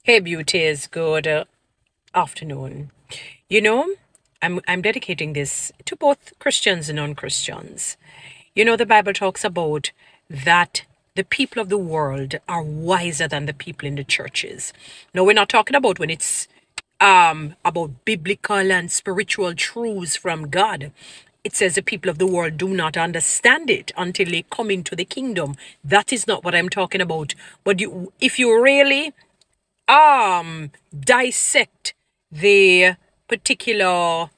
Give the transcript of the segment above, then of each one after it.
Hey beauties, good afternoon. You know, I'm dedicating this to both Christians and non-Christians. You know, the Bible talks about that the people of the world are wiser than the people in the churches. No, we're not talking about when it's about biblical and spiritual truths from God. It says the people of the world do not understand it until they come into the kingdom. That is not what I'm talking about. But if you really dissect the particular,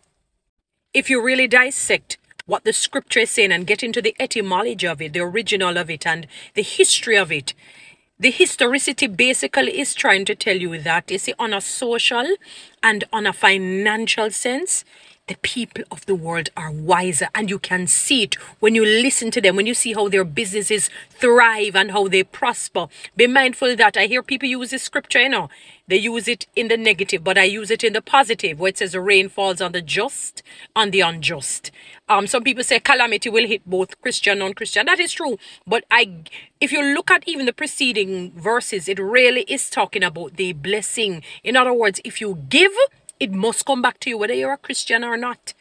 if you really dissect what the scripture is saying and get into the etymology of it, the original of it, and the history of it, the historicity basically is trying to tell you that, you see, on a social and on a financial sense, the people of the world are wiser, and you can see it when you listen to them, when you see how their businesses thrive and how they prosper. Be mindful that I hear people use this scripture, they use it in the negative, but I use it in the positive, where it says the rain falls on the just, on the unjust. Some people say calamity will hit both Christian and non-Christian. That is true, but if you look at even the preceding verses, it really is talking about the blessing. In other words, if you give, it must come back to you, whether you're a Christian or not.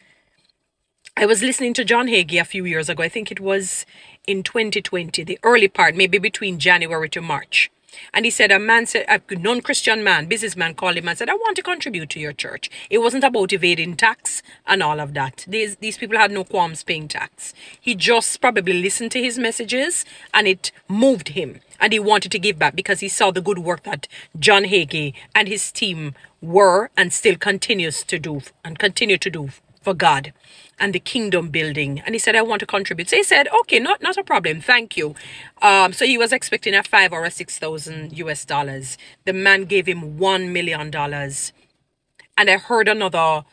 I was listening to John Hagee a few years ago. I think it was in 2020, the early part, maybe between January to March. And he said, a non-Christian man, businessman called him and said, I want to contribute to your church. It wasn't about evading tax and all of that. These people had no qualms paying tax. He just probably listened to his messages and it moved him. And he wanted to give back because he saw the good work that John Hagee and his team were and still continues to do and continue to do for God and the kingdom building. And he said, I want to contribute. So he said, okay, not a problem. Thank you. So he was expecting a 5 or a 6,000 US dollars. The man gave him $1 million. And I heard another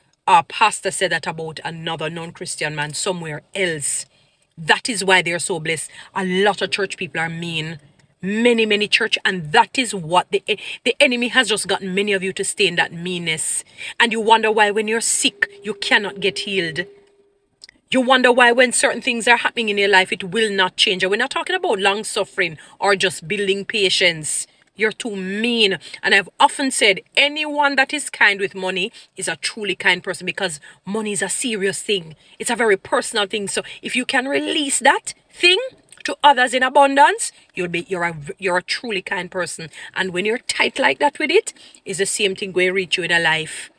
pastor say that about another non-Christian man somewhere else. That is why they're so blessed. A lot of church people are mean. Many church, and that is what the enemy has just gotten many of you to stay in that meanness. And you wonder why when you're sick you cannot get healed. You wonder why when certain things are happening in your life it will not change. And we're not talking about long suffering or just building patience. You're too mean. And I've often said anyone that is kind with money is a truly kind person, because money is a serious thing. It's a very personal thing. So if you can release that thing to others in abundance, you're a truly kind person. And when you're tight like that with it, it's the same thing going to reach you in a life.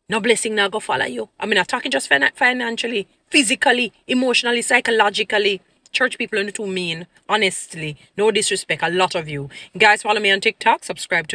No blessing now go follow you. I mean, I'm talking just financially, physically, emotionally, psychologically. Church people are too mean. Honestly, no disrespect. A lot of you guys follow me on TikTok. Subscribe to